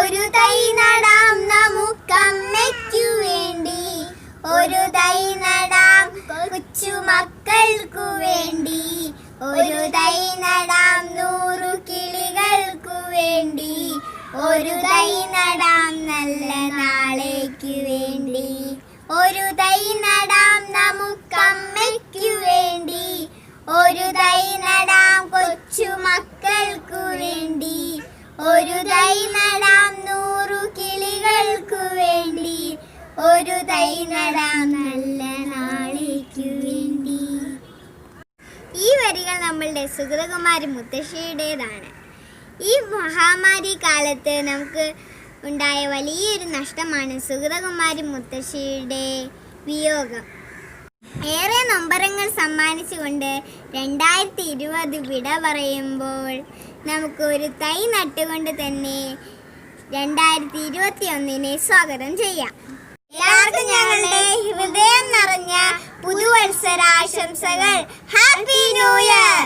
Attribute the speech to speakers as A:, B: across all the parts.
A: ഒരു തൈ നടാം നമുക്കമ്മയ്ക്കു വേണ്ടി, ഒരു തൈ നടാം കൊച്ചുമക്കൾക്കു വേണ്ടി, ഒരു തൈ നടാം 100 കിളികൾക്കു വേണ്ടി, ഒരു തൈ നടാം നല്ല നാളേക്കു വേണ്ടി, ഒരു തൈ നടാം നമുക്കമ്മയ്ക്കു വേണ്ടി, ഒരു തൈ നടാം കൊച്ചുമക്കൾക്കു വേണ്ടി, ഒരു തൈ നടാം 100 കിളികൾക്കു വേണ്ടി, ഒരു തൈ നടാം നല്ല നാളേക്കു വേണ്ടി. ഈ വരികൾ നമ്മളുടെ സുഗതകുമാരി മുത്തശ്ശിയുടേതാണ്. ഈ മഹാമാരി കാലത്ത് നമുക്ക് ഉണ്ടായ വലിയൊരു നഷ്ടമാണ് സുഗതകുമാരി മുത്തശ്ശിയുടെ വിയോഗം. ഏറെ നൊമ്പരങ്ങൾ സമ്മാനിച്ചുകൊണ്ട് 2020 വിട പറയുമ്പോൾ നമുക്ക് ഒരു തൈ നട്ടുകൊണ്ട് തന്നെ 2021 സ്വാഗതം ചെയ്യാം. എല്ലാവർക്കും ഞങ്ങളുടെ ഹൃദയം നിറഞ്ഞ പുതുവത്സരാശംസകൾ. Happy new year.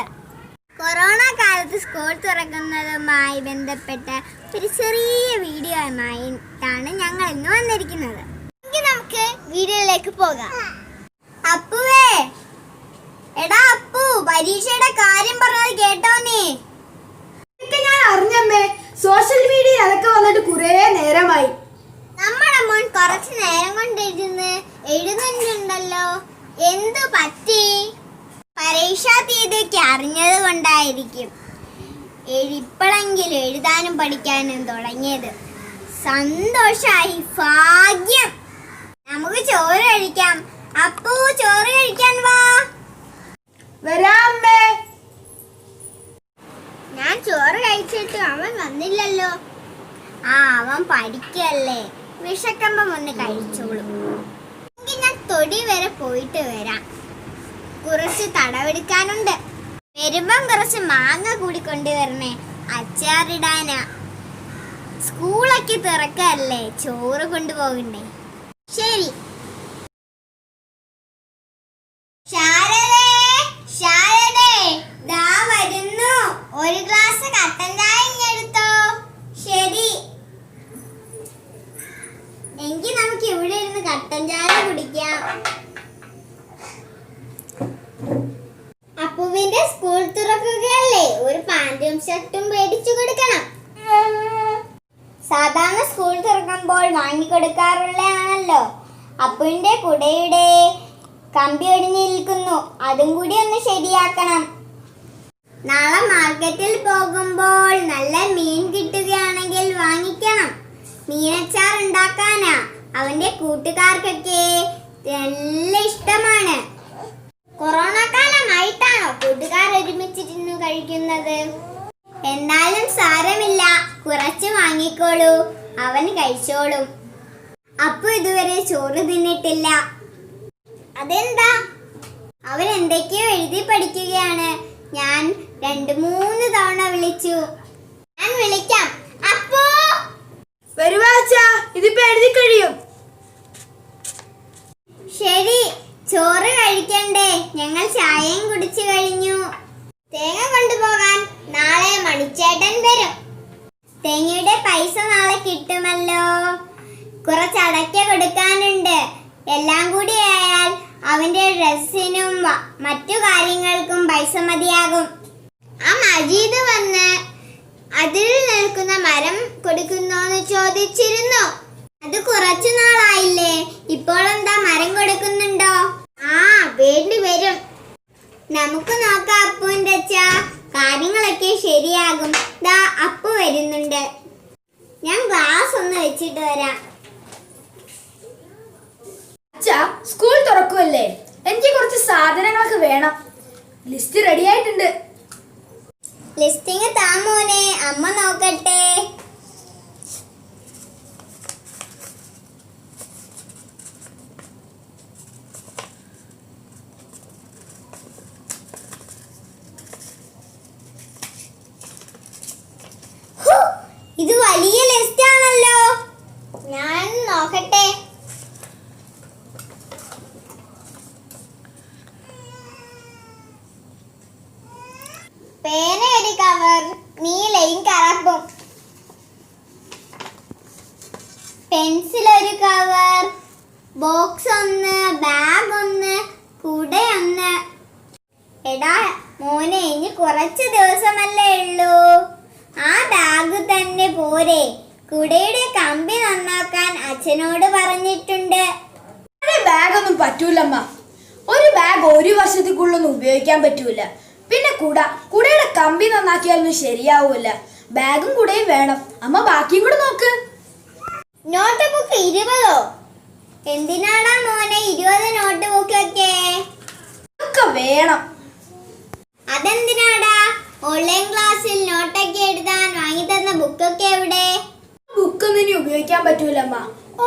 A: കൊറോണ കാലത്ത് സ്കൂൾ തുറക്കുന്നതുമായി ബന്ധപ്പെട്ട ഒരു ചെറിയ വീഡിയോയുമായിട്ടാണ് ഞങ്ങൾ ഇന്ന് വന്നിരിക്കുന്നത്. എങ്കിൽ നമുക്ക് വീഡിയോയിലേക്ക് പോകാം. അപ്പുവേ, എടാ അപ്പു, പരീക്ഷയുടെ കാര്യം പറഞ്ഞത് കേട്ടോ നീ?
B: ഞാൻ അറിഞ്ഞമ്മേ, സോഷ്യൽ മീഡിയ അതൊക്കെ വന്നിട്ട് കുറേ നേരമായി.
A: നമ്മുടെ മോൻ കുറച്ച് നേരം കൊണ്ട് എഴുതുന്നുണ്ടല്ലോ, എന്തു പറ്റി? പരീക്ഷാ തീയതിയൊക്കെ അറിഞ്ഞത് കൊണ്ടായിരിക്കും ഇപ്പോഴെങ്കിലും എഴുതാനും പഠിക്കാനും തുടങ്ങിയത്. സന്തോഷായി, ഭാഗ്യം. നമുക്ക് ചോറ് കഴിക്കാം. അപ്പു, ചോറ് കഴിക്കാൻ വാ.
B: വരാമ്മേ.
A: ഞാൻ ചോറ് കഴിച്ചിട്ട് അവൻ വന്നില്ലല്ലോ. അവൻ പഠിക്കല്ലേ, വിശക്കുമ്പം ഒന്ന് കഴിച്ചോളൂ. എങ്കിൽ ഞാൻ തൊടി വരെ പോയിട്ട് വരാം. കുറച്ച് തടവെടുക്കാനുണ്ട്. വരുമ്പം കുറച്ച് മാങ്ങ കൂടി കൊണ്ടുവരണേ, അച്ചാറിടാനാ. സ്കൂളൊക്കെ തുറക്കല്ലേ, ചോറ് കൊണ്ടുപോകണ്ടേ. ശരി. ദാ വരുന്നു. ഒരു ഗ്ലാസ് കട്ടൻ ചായ എടുത്തോ. ശരി. എങ്കിൽ നമുക്ക് ഇവിടെ ഇരുന്ന് കട്ടൻ ചായ കുടിക്കാം. അപ്പുവിന്റെ സ്കൂൾ തുറക്കുകയല്ലേ, ഒരു പാന്റും ഷർട്ടും മേടിച്ചു കൊടുക്കണം. സാധാരണ സ്കൂൾ തുറക്കുമ്പോൾ വാങ്ങിക്കൊടുക്കാറുള്ളതാണല്ലോ. അപ്പുവിന്റെ കുടയുടെ കമ്പി ഒടിഞ്ഞിരിക്കുന്നു, അതും കൂടി ഒന്ന് ശരിയാക്കണം. നാളെ മാർക്കറ്റിൽ പോകുമ്പോൾ നല്ല മീൻ കിട്ടുകയാണെങ്കിൽ വാങ്ങിക്കണം. മീനച്ചാർ ഉണ്ടാക്കാനാ അവന്റെ കൂട്ടുകാർക്കൊക്കെ നല്ല ഇഷ്ടമാണ്. കൊറോണ കാലമായിട്ടാണോ കൂട്ടുകാർ ഒരുമിച്ചിരുന്നു കഴിക്കുന്നത്? എന്നാലും സാരമില്ല, കുറച്ച് വാങ്ങിക്കോളൂ, അവൻ കഴിച്ചോളും. അപ്പു ഇതുവരെ ചോറ് തിന്നിട്ടില്ല. അതെന്താ? അവൻ എന്തൊക്കെയോ എഴുതി പഠിക്കുകയാണ്. ഞാൻ 2-3 തവണ വിളിച്ചു. ഞാൻ വിളിക്കാം. അപ്പോ
B: വരുവാച്ചാ, ഇതിപ്പോ എഴുതി കഴിയും.
A: ശരി, ചോറ് കഴിക്കണ്ടേ? ഞങ്ങൾ ചായയും കുടിച്ചു കഴിഞ്ഞു. തേങ്ങ കൊണ്ടുപോകാൻ നാളെ മണിച്ചേട്ടൻ വരും. തേങ്ങയുടെ പൈസ നാളെ കിട്ടുമല്ലോ. കുറച്ച് അടയ്ക്ക കൊടുക്കാനുണ്ട്. എല്ലാം കൂടി ആയാൽ അവന്റെ ഡ്രസ്സിനും മറ്റു കാര്യങ്ങൾക്കും പൈസ മതിയാകും. ആ മജീദ് വന്ന് അതിൽ നിൽക്കുന്ന മരം കൊടുക്കുന്നോന്ന് ചോദിച്ചിരുന്നു. അത് കുറച്ചു നാളായില്ലേ, ഇപ്പോൾ എന്താ മരം കൊടുക്കുന്നുണ്ടോ? വേണ്ടി വരും. നമുക്ക് നോക്കാം അപ്പുവിന്റെ അച്ഛാ, കാര്യങ്ങളൊക്കെ ശരിയാകും. ദാ അപ്പു വരുന്നുണ്ട്. ഞാൻ ഗ്ലാസ് ഒന്ന് വെച്ചിട്ട് വരാം.
B: അച്ഛാ, സ്കൂൾ തുറക്കുമല്ലേ, എനിക്ക് കുറച്ച് സാധനങ്ങളൊക്കെ വേണം. ലിസ്റ്റ് റെഡി ആയിട്ടുണ്ട്.
A: ലിസ്റ്റിംഗ് താ മോനെ, അമ്മ നോക്കട്ടെ. ഇത് വലിയ ലിസ്റ്റ് ആണല്ലോ. ഞാൻ നോക്കട്ടെ. പേന ഒരു കവർ, നീലയും കറുപ്പും. പെൻസിൽ ഒരു കവർ, ബോക്സ് ഒന്ന്, ബാഗ് ഒന്ന്, കുട ഒന്ന്. എടാ മോനെ, ഇനി കുറച്ച് ദിവസമല്ലേ ഉള്ളൂ. ആ ബാഗ് തന്നെ പോരെ. കുടയുടെ കമ്പി നന്നാക്കാൻ അച്ഛനോട് പറഞ്ഞിട്ടുണ്ട്.
B: ബാഗൊന്നും പറ്റൂലമ്മ. ഒരു ബാഗ് ഒരു വർഷത്തേക്കുള്ളൊന്നും ഉപയോഗിക്കാൻ പറ്റൂല. പിന്നെ കുടയുടെ കമ്പി നന്നാക്കിയാലൊന്നും ശരിയാവൂല. ബാഗും കുടയും വേണം. അമ്മ ബാക്കിയും കൂടെ നോക്ക്.
A: Note book 20? എന്തിനാടാ മോനെ 20 നോട്ട് ബുക്ക് ഒക്കെ?
B: ഒക്കെ വേണം.
A: അതെന്തിനാടാ? ഓൺലൈൻ ക്ലാസ്സിൽ നോട്ടൊക്കെ എഴുതാൻ വാങ്ങി തന്ന ബുക്കൊക്കെ എവിടെ?
B: ബുക്കൊന്നും ഇനി ഉപയോഗിക്കാൻ പറ്റൂലമ്മ.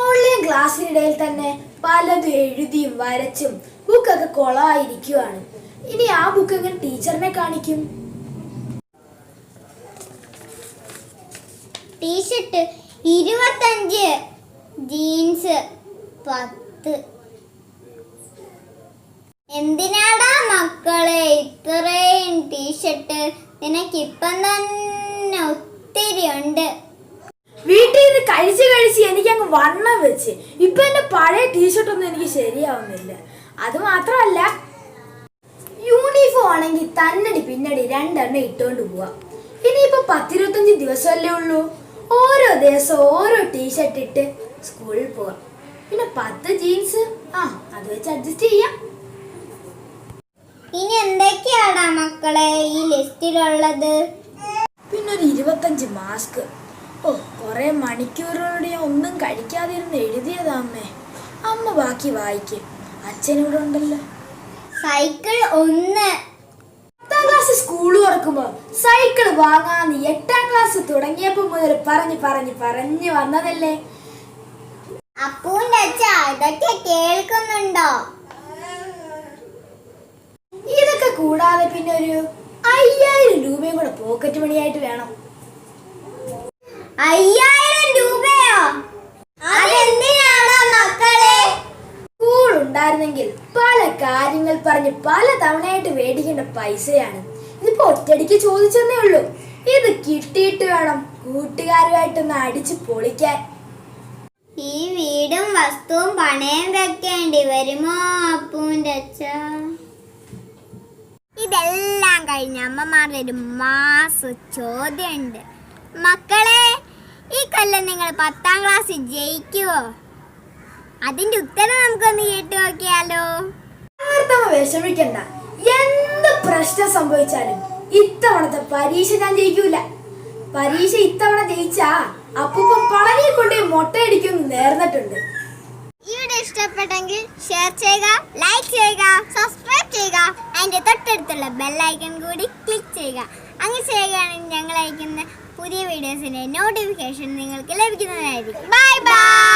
B: ഓൺലൈൻ ക്ലാസ്സിനിടയിൽ തന്നെ പലതും എഴുതിയും വരച്ചും ബുക്കൊക്കെ കൊളമായിരിക്കുവാണ്. ഇനി ആ ബുക്ക് എങ്ങനെ ടീച്ചറിനെ കാണിക്കും?
A: T-shirt 25, jeans 10. എന്തിനാടാ മക്കളെ ഇത്രയും ടീഷർട്ട്? നിനക്കിപ്പം തന്നെ ഒത്തിരി ഉണ്ട്.
B: വീട്ടിൽ നിന്ന് കഴിച്ച് എനിക്കങ്ങ് വണ്ണം വെച്ച്. ഇപ്പൊ എന്റെ പഴയ ടീഷർട്ടൊന്നും എനിക്ക് ശരിയാവുന്നില്ല. അത് മാത്രമല്ല, യൂണിഫോം ആണെങ്കിൽ തന്നടി പിന്നടി 2 എണ്ണം ഇട്ടുകൊണ്ട് പോവാ. ഇനിയിപ്പോ 10-25 ദിവസമല്ലേ ഉള്ളൂ. ഓരോ ദിവസം ഓരോ ടീഷർട്ട് ഇട്ട് സ്കൂളിൽ പോവാം. പിന്നെ 10 ജീൻസ്, അത് വെച്ച് അഡ്ജസ്റ്റ് ചെയ്യാം.
A: ഇനി എന്തൊക്കെയാടാ മക്കളെ ഈ ലിസ്റ്റിലുള്ളത്?
B: പിന്നെ ഒരു 25 മാസ്ക്. കുറെ മണിക്കൂറുകളുടെ ഒന്നും കഴിക്കാതിരുന്ന് എഴുതിയതാ അമ്മേ. അമ്മ ബാക്കി വായിക്കും. അച്ഛനിവിടെ ഉണ്ടല്ലോ.
A: സൈക്കിൾ 1.
B: 10ാം ക്ലാസ് സ്കൂൾ തുറക്കുമ്പോ സൈക്കിൾ വാങ്ങാന്ന് 8ാം ക്ലാസ് തുടങ്ങിയപ്പോ മുതൽ പറഞ്ഞു വന്നതല്ലേ.
A: അപ്പൂന്റെ അച്ഛ ഇതൊക്കെ കേൾക്കുന്നുണ്ടോ?
B: ഇതൊക്കെ കൂടാതെ പിന്നെ ഒരു 5000 രൂപയും കൂടെ പോക്കറ്റ് മണിയായിട്ട് വേണം.
A: 5000 രൂപയോ? അതെന്തിനാടാ മക്കളെ?
B: സ്കൂൾ ഉണ്ടായിരുന്നെങ്കിൽ പല കാര്യങ്ങൾ പറഞ്ഞ് പല തവണയായിട്ട് മേടിക്കേണ്ട പൈസയാണ്. ഇതിപ്പോ ഒറ്റയടിക്ക് ചോദിച്ചെന്നേ ഉള്ളൂ. ഇത് കിട്ടിയിട്ട് വേണം കൂട്ടുകാരുമായിട്ടൊന്ന് അടിച്ച് പൊളിക്കാൻ.
A: ഈ വീടും വസ്തുവും പണയം വെക്കേണ്ടി വരുമോ അപ്പൂന്റെ അച്ഛ? ഇതെല്ലാം കഴിഞ്ഞ അമ്മമാരുടെ ഒരു മാസ ചോദ്യമുണ്ട്. മക്കളെ, ഈ കൊല്ലം നിങ്ങൾ 10ാം ക്ലാസ്സിൽ ജയിക്കുവോ? അതിന്റെ ഉത്തരം നമുക്കൊന്ന് കേട്ടു നോക്കിയാലോ?
B: വിഷമിക്കണ്ട. എന്ത് പ്രശ്നം സംഭവിച്ചാലും ഇത്തവണത്തെ പരീക്ഷ ഞാൻ ജയിക്കൂല. പരീക്ഷ ഇത്തവണ ജയിച്ചാ അപ്പൂപ്പ പളനിയെ കൊണ്ട് മുട്ടയടിക്കുമെന്ന് നേർന്നിട്ടുണ്ട്.
A: ഈ വീഡിയോ ഇഷ്ടപ്പെട്ടെങ്കിൽ ഷെയർ ചെയ്യുക, ലൈക്ക് ചെയ്യുക, സബ്സ്ക്രൈബ് ചെയ്യുക. അതിന്റെ തൊട്ടടുത്തുള്ള ബെല്ലൈക്കൺ കൂടി ക്ലിക്ക് ചെയ്യുക. അങ്ങനെ ചെയ്യുകയാണെങ്കിൽ ഞങ്ങൾ അയക്കുന്ന പുതിയ വീഡിയോസിന്റെ നോട്ടിഫിക്കേഷൻ നിങ്ങൾക്ക് ലഭിക്കുന്നതായിരിക്കും. Bye bye.